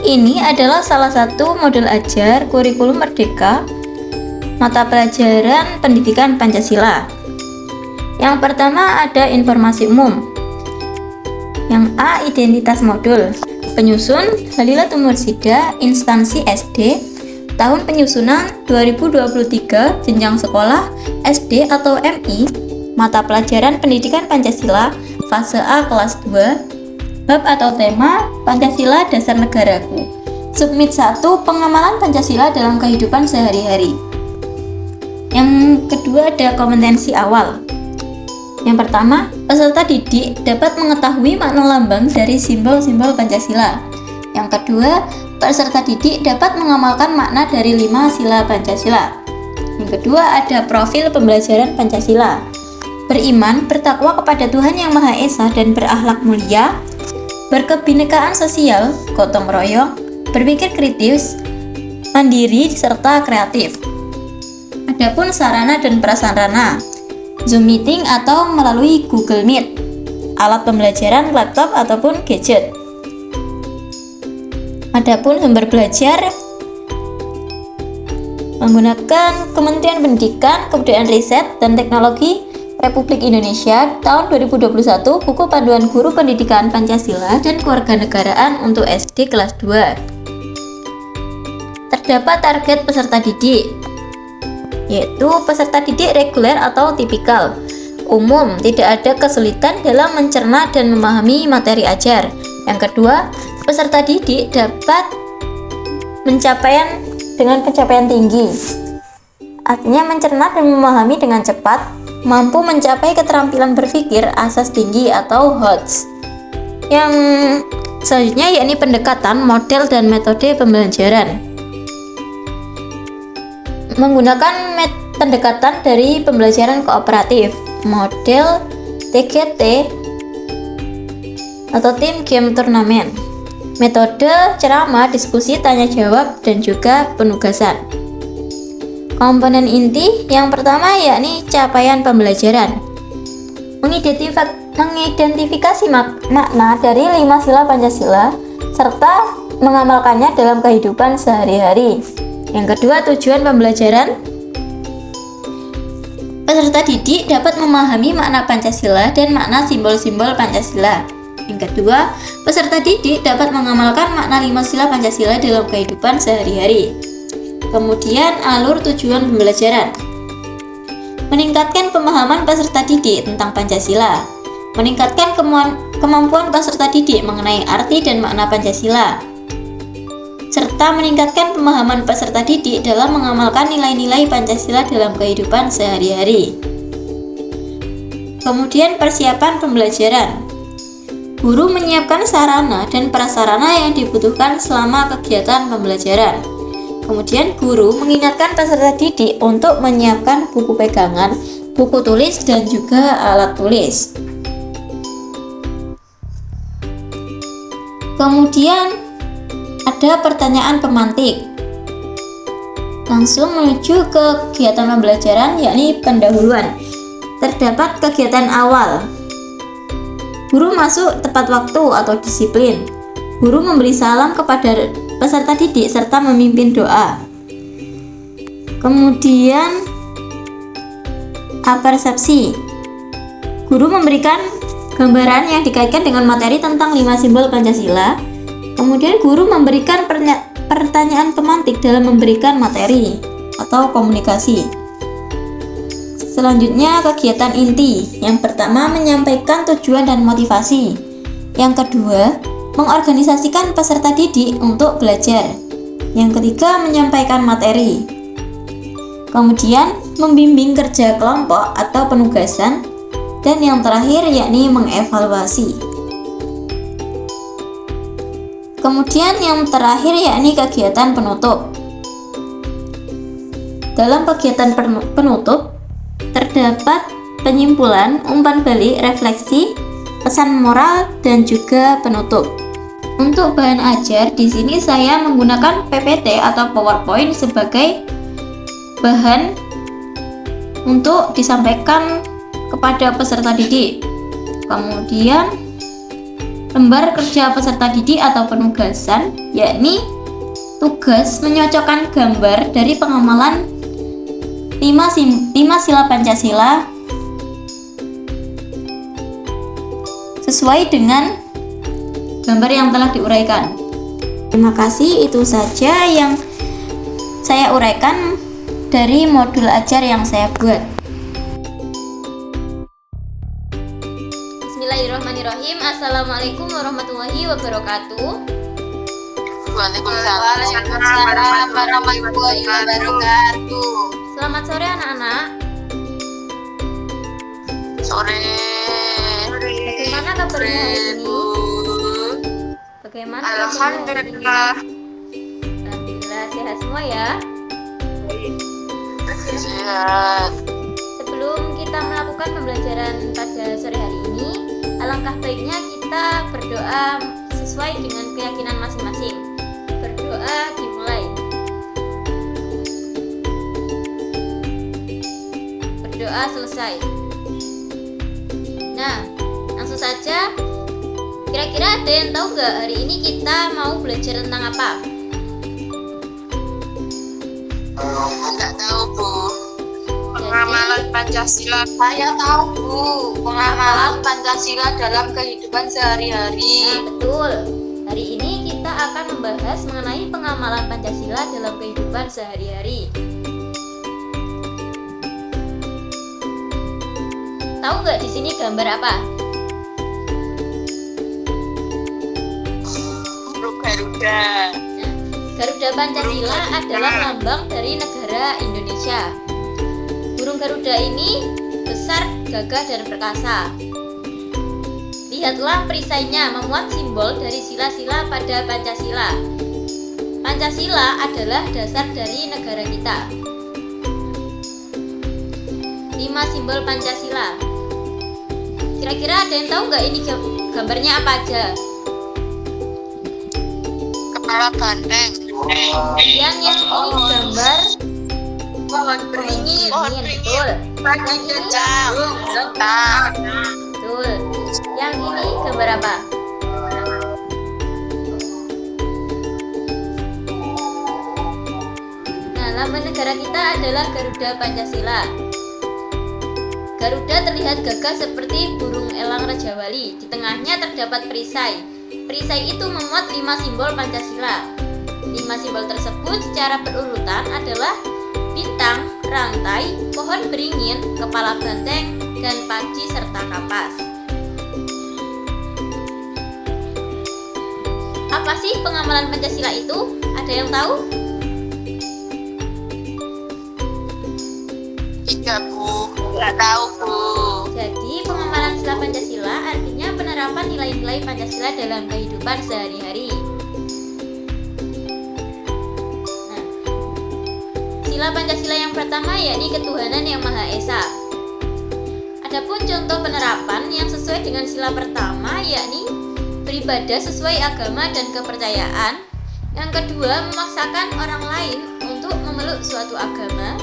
Ini adalah salah satu model ajar kurikulum merdeka mata pelajaran pendidikan Pancasila. Yang pertama ada informasi umum. Yang A, identitas modul. Penyusun Halilatul Mursida, instansi SD, tahun penyusunan 2023, jenjang sekolah SD atau MI, mata pelajaran pendidikan Pancasila, fase A kelas 2, bab atau tema Pancasila Dasar Negaraku. Submit 1, pengamalan Pancasila dalam kehidupan sehari-hari. Yang kedua ada kompetensi awal. Yang pertama, peserta didik dapat mengetahui makna lambang dari simbol-simbol Pancasila. Yang kedua, peserta didik dapat mengamalkan makna dari 5 sila Pancasila. Yang kedua ada profil pembelajaran Pancasila. Beriman, bertakwa kepada Tuhan Yang Maha Esa dan berakhlak mulia, berkebinekaan sosial, gotong royong, berpikir kritis, mandiri, serta kreatif. Adapun sarana dan prasarana, Zoom meeting atau melalui Google Meet, alat pembelajaran laptop ataupun gadget. Adapun sumber belajar, menggunakan Kementerian Pendidikan, Kebudayaan Riset, dan Teknologi Republik Indonesia tahun 2021, buku panduan guru pendidikan Pancasila dan kewarganegaraan untuk SD kelas 2. Terdapat target peserta didik, yaitu peserta didik reguler atau tipikal, umum, tidak ada kesulitan dalam mencerna dan memahami materi ajar. Yang kedua, peserta didik dapat dengan pencapaian tinggi, artinya mencerna dan memahami dengan cepat, mampu mencapai keterampilan berpikir asas tinggi atau HOTS. Yang selanjutnya yakni pendekatan, model, dan metode pembelajaran. Menggunakan pendekatan dari pembelajaran kooperatif, model TGT atau Team Game Turnamen, metode ceramah, diskusi, tanya jawab, dan juga penugasan. Komponen inti yang pertama yakni capaian pembelajaran. Mengidentifikasi makna dari 5 sila Pancasila serta mengamalkannya dalam kehidupan sehari-hari. Yang kedua, tujuan pembelajaran. Peserta didik dapat memahami makna Pancasila dan makna simbol-simbol Pancasila. Yang kedua, peserta didik dapat mengamalkan makna 5 sila Pancasila dalam kehidupan sehari-hari. Kemudian alur tujuan pembelajaran. Meningkatkan pemahaman peserta didik tentang Pancasila. Meningkatkan kemampuan peserta didik mengenai arti dan makna Pancasila. Serta meningkatkan pemahaman peserta didik dalam mengamalkan nilai-nilai Pancasila dalam kehidupan sehari-hari. Kemudian persiapan pembelajaran. Guru menyiapkan sarana dan prasarana yang dibutuhkan selama kegiatan pembelajaran. Kemudian guru mengingatkan peserta didik untuk menyiapkan buku pegangan, buku tulis, dan juga alat tulis. Kemudian ada pertanyaan pemantik. Langsung menuju ke kegiatan pembelajaran yakni pendahuluan. Terdapat kegiatan awal. Guru masuk tepat waktu atau disiplin. Guru memberi salam kepada peserta didik serta memimpin doa. Kemudian apersepsi. Guru memberikan gambaran yang dikaitkan dengan materi tentang 5 simbol Pancasila. Kemudian guru memberikan pertanyaan pemantik dalam memberikan materi atau komunikasi. Selanjutnya kegiatan inti. Yang pertama menyampaikan tujuan dan motivasi. Yang kedua, mengorganisasikan peserta didik untuk belajar. Yang ketiga, menyampaikan materi. Kemudian, membimbing kerja kelompok atau penugasan. Dan yang terakhir yakni mengevaluasi. Kemudian yang terakhir yakni kegiatan penutup. Dalam kegiatan penutup, terdapat penyimpulan, umpan balik, refleksi, pesan moral, dan juga penutup. Untuk bahan ajar, di sini saya menggunakan PPT atau PowerPoint sebagai bahan untuk disampaikan kepada peserta didik. Kemudian lembar kerja peserta didik atau penugasan, yakni tugas menyocokkan gambar dari pengamalan 5 sila Pancasila sesuai dengan gambar yang telah diuraikan. Terima kasih, itu saja yang saya uraikan dari modul ajar yang saya buat. Bismillahirrahmanirrahim. Assalamualaikum warahmatullahi wabarakatuh. Waalaikumsalam warahmatullahi wabarakatuh. Selamat sore anak-anak. Sore. Bagaimana kabarnya hari ini? Bagaimana kabarnya hari ini? Alhamdulillah. Alhamdulillah sehat semua ya. Sehat. Sebelum kita melakukan pembelajaran pada sore hari ini, alangkah baiknya kita berdoa sesuai dengan keyakinan masing-masing. Berdoa dimulai. Berdoa selesai. Nah, langsung saja. Kira-kira ada yang tahu nggak hari ini kita mau belajar tentang apa? Enggak tahu, Bu. Pengamalan Pancasila. Saya tahu, Bu. Pengamalan Pancasila dalam kehidupan sehari-hari. Nah, betul. Hari ini kita akan membahas mengenai pengamalan Pancasila dalam kehidupan sehari-hari. Tahu nggak di sini gambar apa? Garuda. Nah, Garuda Pancasila adalah lambang dari negara Indonesia. Burung Garuda ini besar, gagah, dan perkasa. Lihatlah perisainya memuat simbol dari sila-sila pada Pancasila. Pancasila adalah dasar dari negara kita. 5 simbol Pancasila. Kira-kira ada yang tahu nggak ini gambarnya apa aja? Kepala banteng. Kemudian yang ini gambar Pohon beringin. betul. Pagi jagung. Sentak. Betul. Yang ini gambar apa? Nah, lambang negara kita adalah Garuda Pancasila. Garuda terlihat gagah seperti burung elang Raja Wali. Di tengahnya terdapat perisai. Perisai itu memuat 5 simbol Pancasila. 5 simbol tersebut secara berurutan adalah bintang, rantai, pohon beringin, kepala banteng, dan padi serta kapas. Apa sih pengamalan Pancasila itu? Ada yang tahu? Tidak, Bu. Enggak tahu, Bu. Jadi pengamalan sila Pancasila artinya penerapan nilai-nilai Pancasila dalam kehidupan sehari-hari. Nah, sila Pancasila yang pertama yakni ketuhanan yang Maha Esa. Adapun contoh penerapan yang sesuai dengan sila pertama yakni beribadah sesuai agama dan kepercayaan. Yang kedua, memaksakan orang lain untuk memeluk suatu agama.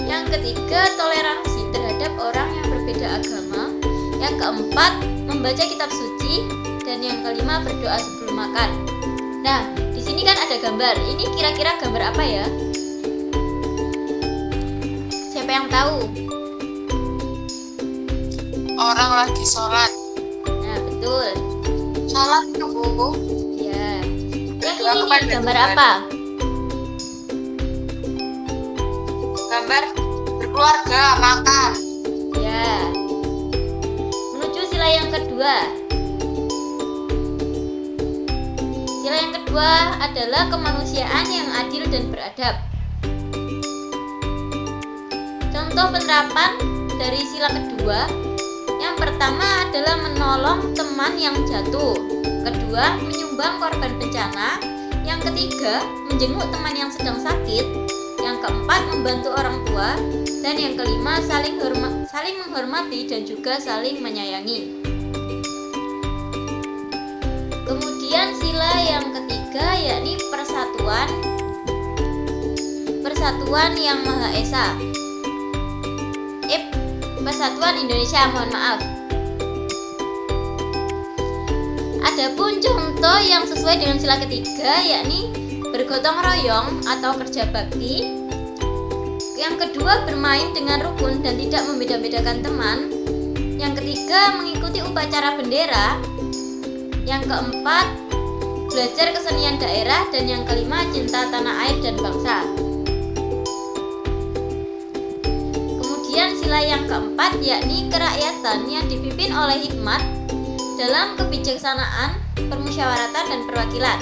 Yang ketiga, toleransi terhadap orang yang berbeda agama. Yang keempat, membaca kitab suci. Dan yang kelima, berdoa sebelum makan. Nah, di sini kan ada gambar. Ini kira-kira gambar apa ya? Siapa yang tahu? Orang lagi sholat. Nah, betul. Sholat itu, Bu. Ya. Yang ini nih, gambar apa? Gambar berkeluarga makan. Ya. Menuju sila yang kedua. Sila yang kedua adalah kemanusiaan yang adil dan beradab. Contoh penerapan dari sila kedua, yang pertama adalah menolong teman yang jatuh. Kedua, menyumbang korban bencana. Yang ketiga, menjenguk teman yang sedang sakit. Yang keempat, membantu orang tua. Dan yang kelima, saling menghormati dan juga saling menyayangi. Kemudian sila yang ketiga yakni persatuan yang Maha Esa. Persatuan Indonesia, mohon maaf. Adapun contoh yang sesuai dengan sila ketiga yakni bergotong royong atau kerja bakti. Yang kedua, bermain dengan rukun dan tidak membeda-bedakan teman. Yang ketiga, mengikuti upacara bendera. Yang keempat, belajar kesenian daerah. Dan yang kelima, cinta tanah air dan bangsa. Kemudian sila yang keempat yakni kerakyatan yang dipimpin oleh hikmat dalam kebijaksanaan, permusyawaratan, dan perwakilan.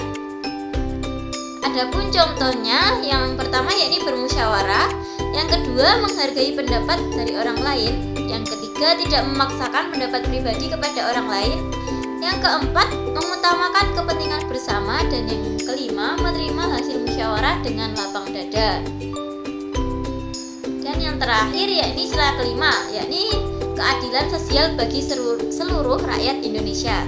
Adapun contohnya, yang pertama yakni bermusyawarah, yang kedua menghargai pendapat dari orang lain, yang ketiga tidak memaksakan pendapat pribadi kepada orang lain, yang keempat mengutamakan kepentingan bersama, dan yang kelima menerima hasil musyawarah dengan lapang dada. Dan yang terakhir yakni sila kelima, yakni keadilan sosial bagi seluruh rakyat Indonesia.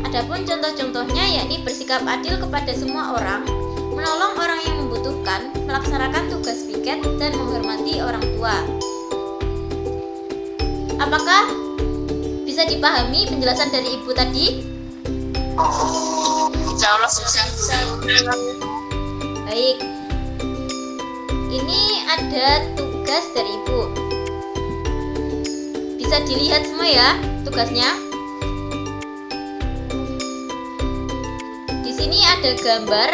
Adapun contoh-contohnya yakni bersikap adil kepada semua orang, menolong orang yang membutuhkan, melaksanakan tugas piket, dan menghormati orang tua. Apakah bisa dipahami penjelasan dari Ibu tadi? Insya Allah susah. Baik. Ini ada tugas dari Ibu. Bisa dilihat semua ya tugasnya. Di sini ada gambar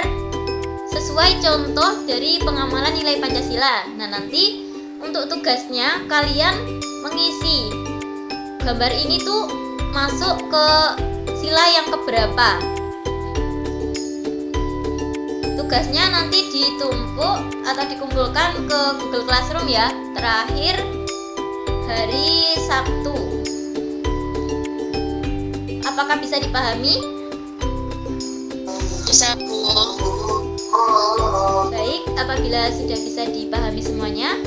sesuai contoh dari pengamalan nilai Pancasila. Nah, nanti untuk tugasnya kalian mengisi gambar ini tuh masuk ke sila yang keberapa. Tugasnya nanti ditumpuk atau dikumpulkan ke Google Classroom ya. Terakhir hari Sabtu. Apakah bisa dipahami? Bisa, Bu. Baik, apabila sudah bisa dipahami semuanya,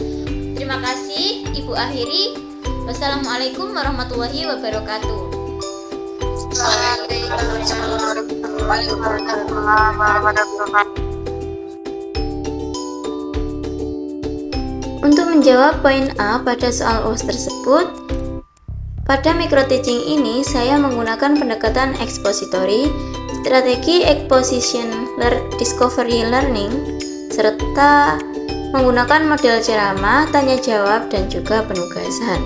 terima kasih. Ibu akhiri. Wassalamualaikum warahmatullahi wabarakatuh. Waalaikumsalam warahmatullahi wabarakatuh. Untuk menjawab poin A pada soal UAS tersebut, pada micro-teaching ini saya menggunakan pendekatan expository, strategi exposition discovery learning, serta menggunakan model ceramah, tanya jawab, dan juga penugasan.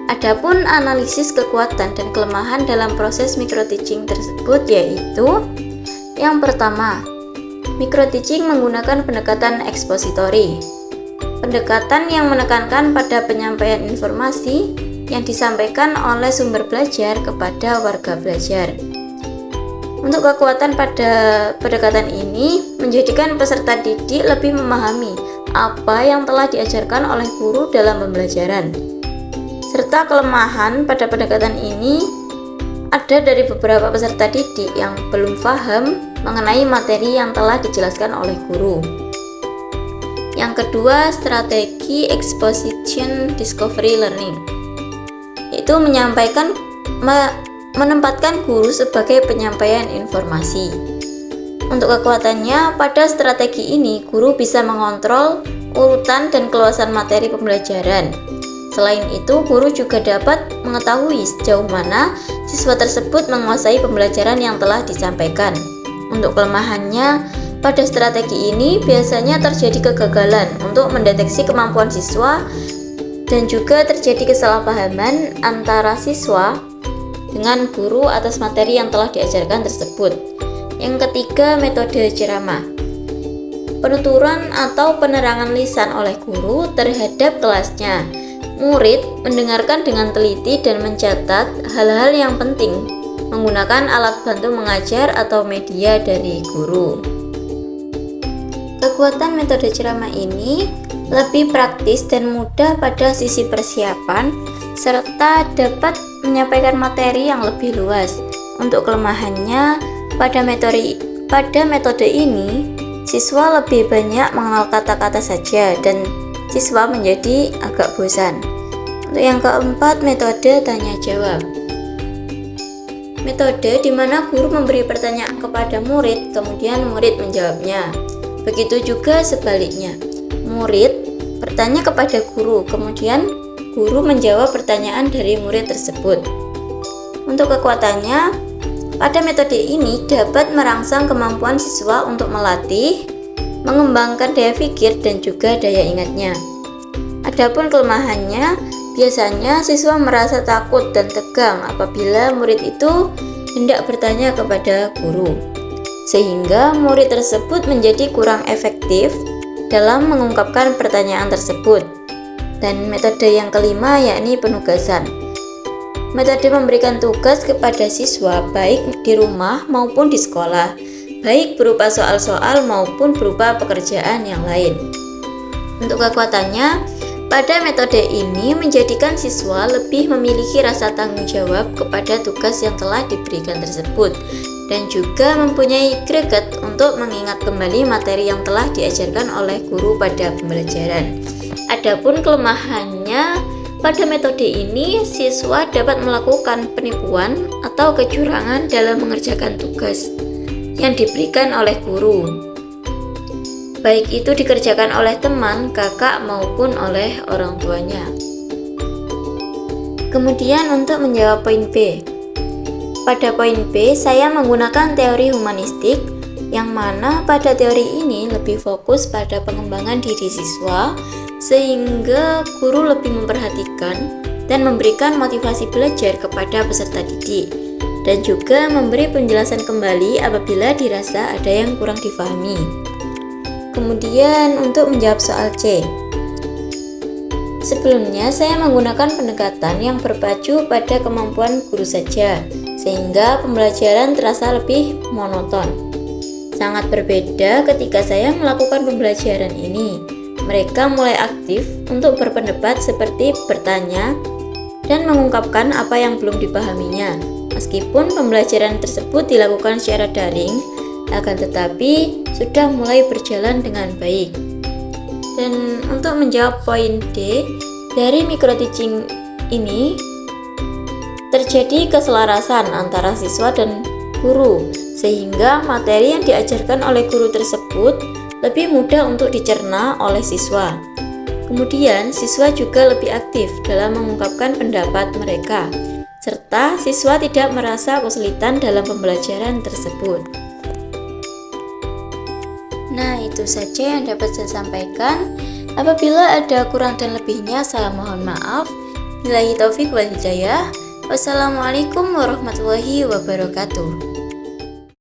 Adapun analisis kekuatan dan kelemahan dalam proses micro-teaching tersebut yaitu yang pertama, micro-teaching menggunakan pendekatan expository. Pendekatan yang menekankan pada penyampaian informasi yang disampaikan oleh sumber belajar kepada warga belajar. Untuk kekuatan pada pendekatan ini menjadikan peserta didik lebih memahami apa yang telah diajarkan oleh guru dalam pembelajaran. Serta kelemahan pada pendekatan ini ada dari beberapa peserta didik yang belum paham mengenai materi yang telah dijelaskan oleh guru. Yang kedua, strategi exposition discovery learning. Itu menempatkan guru sebagai penyampaian informasi. Untuk kekuatannya, pada strategi ini guru bisa mengontrol urutan dan keluasan materi pembelajaran. Selain itu, guru juga dapat mengetahui sejauh mana siswa tersebut menguasai pembelajaran yang telah disampaikan. Untuk kelemahannya, pada strategi ini biasanya terjadi kegagalan untuk mendeteksi kemampuan siswa dan juga terjadi kesalahpahaman antara siswa dengan guru atas materi yang telah diajarkan tersebut. Yang ketiga, metode ceramah. Penuturan atau penerangan lisan oleh guru terhadap kelasnya. Murid mendengarkan dengan teliti dan mencatat hal-hal yang penting menggunakan alat bantu mengajar atau media dari guru. Kekuatan metode ceramah ini lebih praktis dan mudah pada sisi persiapan serta dapat menyampaikan materi yang lebih luas. Untuk kelemahannya, pada metode ini siswa lebih banyak mengenal kata-kata saja dan siswa menjadi agak bosan. Untuk yang keempat, metode tanya jawab. Metode di mana guru memberi pertanyaan kepada murid, kemudian murid menjawabnya. Begitu juga sebaliknya, murid bertanya kepada guru, kemudian guru menjawab pertanyaan dari murid tersebut. Untuk kekuatannya, Pada metode ini dapat merangsang kemampuan siswa untuk melatih, mengembangkan daya pikir dan juga daya ingatnya. Adapun kelemahannya, biasanya siswa merasa takut dan tegang apabila murid itu hendak bertanya kepada guru, sehingga murid tersebut menjadi kurang efektif dalam mengungkapkan pertanyaan tersebut. Dan metode yang kelima yakni penugasan. Metode memberikan tugas kepada siswa baik di rumah maupun di sekolah, baik berupa soal-soal maupun berupa pekerjaan yang lain. Untuk kekuatannya, pada metode ini menjadikan siswa lebih memiliki rasa tanggung jawab kepada tugas yang telah diberikan tersebut dan juga mempunyai greget untuk mengingat kembali materi yang telah diajarkan oleh guru pada pembelajaran. Adapun kelemahannya, pada metode ini siswa dapat melakukan penipuan atau kecurangan dalam mengerjakan tugas yang diberikan oleh guru, baik itu dikerjakan oleh teman, kakak maupun oleh orang tuanya. Kemudian untuk menjawab poin B. Pada poin B, saya menggunakan teori humanistik yang mana pada teori ini lebih fokus pada pengembangan diri siswa sehingga guru lebih memperhatikan dan memberikan motivasi belajar kepada peserta didik dan juga memberi penjelasan kembali apabila dirasa ada yang kurang difahami. Kemudian untuk menjawab soal C. Sebelumnya saya menggunakan pendekatan yang berpacu pada kemampuan guru saja sehingga pembelajaran terasa lebih monoton. Sangat berbeda ketika saya melakukan pembelajaran ini. Mereka mulai aktif untuk berpendapat seperti bertanya dan mengungkapkan apa yang belum dipahaminya. Meskipun pembelajaran tersebut dilakukan secara daring, akan tetapi sudah mulai berjalan dengan baik. Dan untuk menjawab poin D, dari micro teaching ini terjadi keselarasan antara siswa dan guru, sehingga materi yang diajarkan oleh guru tersebut lebih mudah untuk dicerna oleh siswa. Kemudian, siswa juga lebih aktif dalam mengungkapkan pendapat mereka, serta siswa tidak merasa kesulitan dalam pembelajaran tersebut. Nah, itu saja yang dapat saya sampaikan. Apabila ada kurang dan lebihnya, saya mohon maaf. Billahi taufik wal hidayah. Wassalamualaikum warahmatullahi wabarakatuh.